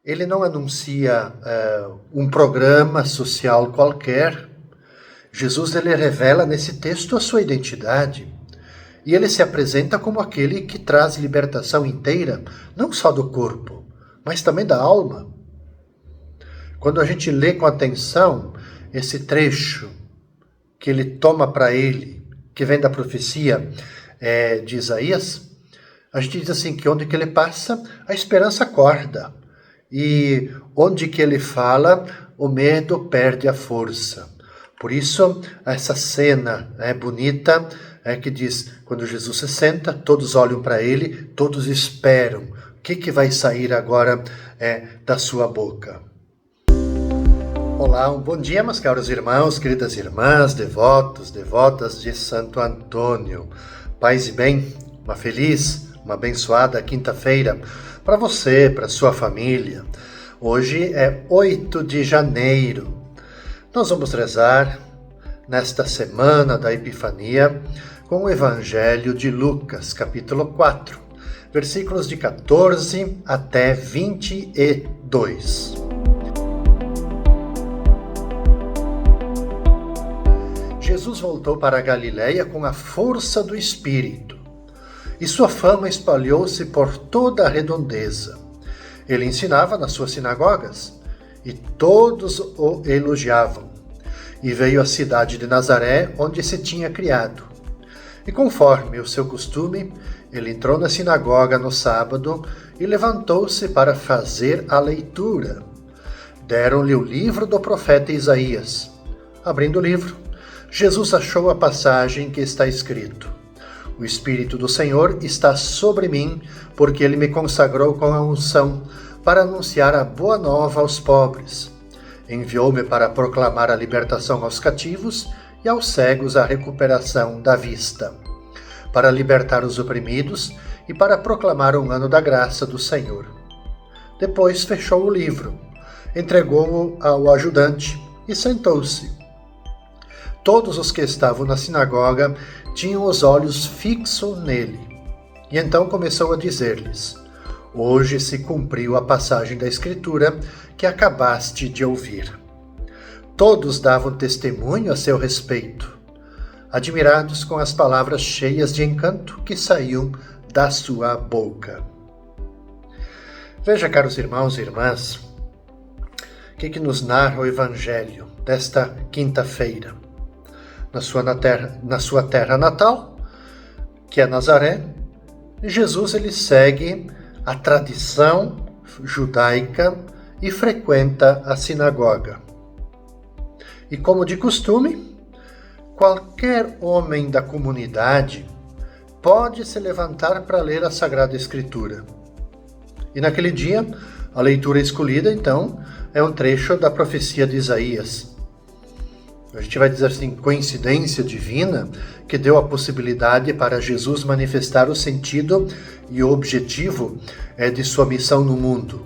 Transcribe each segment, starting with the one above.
Ele não anuncia um programa social qualquer. Jesus ele revela nesse texto a sua identidade. E ele se apresenta como aquele que traz libertação inteira, não só do corpo, mas também da alma. Quando a gente lê com atenção esse trecho que ele toma para ele, que vem da profecia de Isaías, a gente diz assim que onde que ele passa, a esperança acorda. E onde que ele fala, o medo perde a força. Por isso, essa cena bonita que diz, quando Jesus se senta, todos olham para ele, todos esperam. O que vai sair agora da sua boca? Olá, um bom dia, meus caros irmãos, queridas irmãs, devotos, devotas de Santo Antônio. Paz e bem, uma feliz, uma abençoada quinta-feira para você, para sua família. Hoje é 8 de janeiro. Nós vamos rezar nesta semana da Epifania com o Evangelho de Lucas, capítulo 4, versículos de 14 até 22. Jesus voltou para a Galiléia com a força do Espírito, e sua fama espalhou-se por toda a redondeza. Ele ensinava nas suas sinagogas, e todos o elogiavam. E veio à cidade de Nazaré, onde se tinha criado. E conforme o seu costume, ele entrou na sinagoga no sábado e levantou-se para fazer a leitura. Deram-lhe o livro do profeta Isaías. Abrindo o livro, Jesus achou a passagem que está escrito: O Espírito do Senhor está sobre mim, porque ele me consagrou com a unção para anunciar a boa nova aos pobres. Enviou-me para proclamar a libertação aos cativos e aos cegos a recuperação da vista, para libertar os oprimidos e para proclamar um ano da graça do Senhor. Depois fechou o livro, entregou-o ao ajudante e sentou-se. Todos os que estavam na sinagoga tinham os olhos fixos nele. E então começou a dizer-lhes: Hoje se cumpriu a passagem da Escritura que acabaste de ouvir. Todos davam testemunho a seu respeito, admirados com as palavras cheias de encanto que saíam da sua boca. Veja, caros irmãos e irmãs, o que nos narra o Evangelho desta quinta-feira. Na sua terra natal, que é Nazaré, Jesus ele segue a tradição judaica e frequenta a sinagoga. E como de costume, qualquer homem da comunidade pode se levantar para ler a Sagrada Escritura. E naquele dia, a leitura escolhida, então, é um trecho da profecia de Isaías. A gente vai dizer assim, coincidência divina que deu a possibilidade para Jesus manifestar o sentido e o objetivo de sua missão no mundo,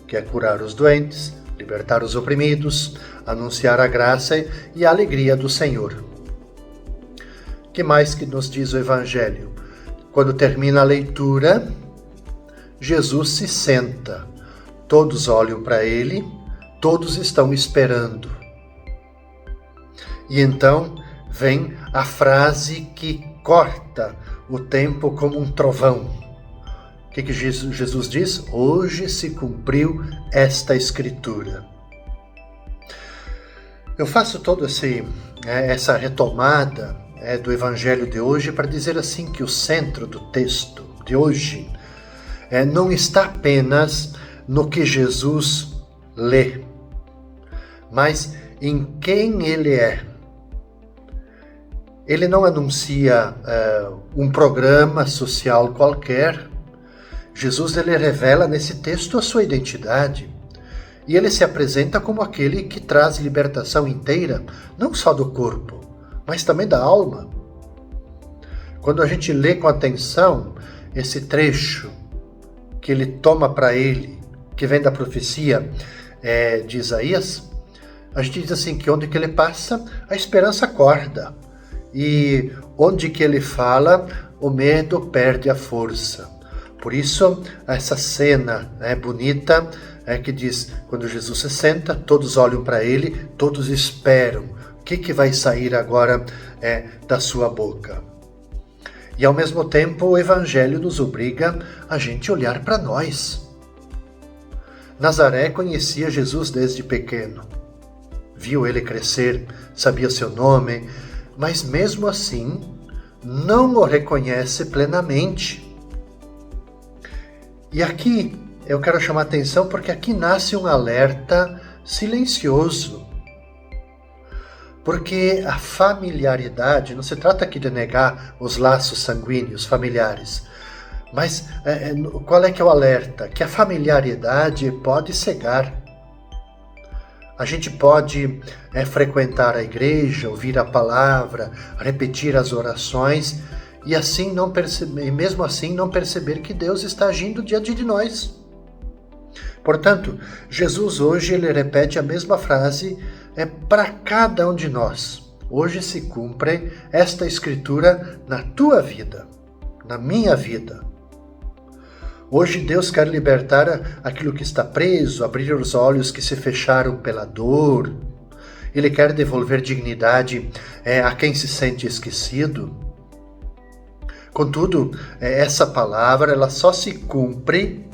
que é curar os doentes, libertar os oprimidos, anunciar a graça e a alegria do Senhor. O que mais que nos diz o Evangelho? Quando termina a leitura, Jesus se senta. Todos olham para ele, todos estão esperando. E então vem a frase que corta o tempo como um trovão. O que Jesus diz? Hoje se cumpriu esta Escritura. Eu faço toda essa retomada do Evangelho de hoje para dizer assim que o centro do texto de hoje não está apenas no que Jesus lê, mas em quem ele é. Ele não anuncia um programa social qualquer. Jesus ele revela nesse texto a sua identidade. E ele se apresenta como aquele que traz libertação inteira, não só do corpo, mas também da alma. Quando a gente lê com atenção esse trecho que ele toma para ele, que vem da profecia de Isaías, a gente diz assim que onde que ele passa, a esperança acorda. E onde que ele fala, o medo perde a força. Por isso, essa cena bonita que diz, quando Jesus se senta, todos olham para ele, todos esperam. O que vai sair agora da sua boca? E ao mesmo tempo, o Evangelho nos obriga a gente olhar para nós. Nazaré conhecia Jesus desde pequeno. Viu ele crescer, sabia seu nome, mas mesmo assim não o reconhece plenamente. E aqui eu quero chamar a atenção porque aqui nasce um alerta silencioso. Porque a familiaridade, não se trata aqui de negar os laços sanguíneos familiares, mas qual é que é o alerta? Que a familiaridade pode cegar. A gente pode frequentar a igreja, ouvir a palavra, repetir as orações e assim não perceber, e mesmo assim não perceber que Deus está agindo diante de nós. Portanto, Jesus hoje ele repete a mesma frase para cada um de nós. Hoje se cumpre esta escritura na tua vida, na minha vida. Hoje Deus quer libertar aquilo que está preso, abrir os olhos que se fecharam pela dor. Ele quer devolver dignidade a quem se sente esquecido. Contudo, essa palavra ela só se cumpre,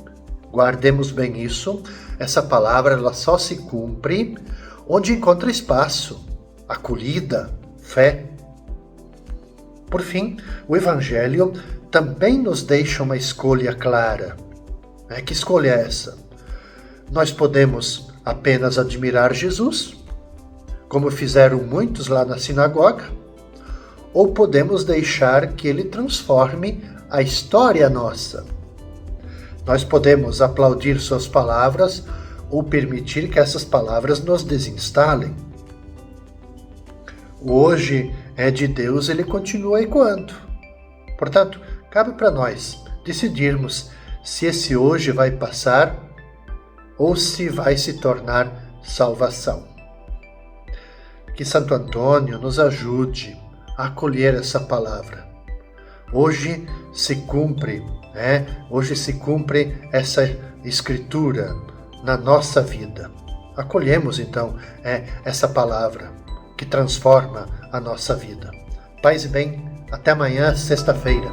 guardemos bem isso, essa palavra ela só se cumpre onde encontra espaço, acolhida, fé. Por fim, o Evangelho também nos deixa uma escolha clara. Que escolha é essa? Nós podemos apenas admirar Jesus, como fizeram muitos lá na sinagoga, ou podemos deixar que ele transforme a história nossa. Nós podemos aplaudir suas palavras ou permitir que essas palavras nos desinstalem. O hoje é de Deus, ele continua ecoando. Portanto, cabe para nós decidirmos se esse hoje vai passar ou se vai se tornar salvação. Que Santo Antônio nos ajude a acolher essa palavra. Hoje se cumpre, hoje se cumpre essa escritura na nossa vida. Acolhemos então essa palavra que transforma a nossa vida. Paz e bem, até amanhã, sexta-feira.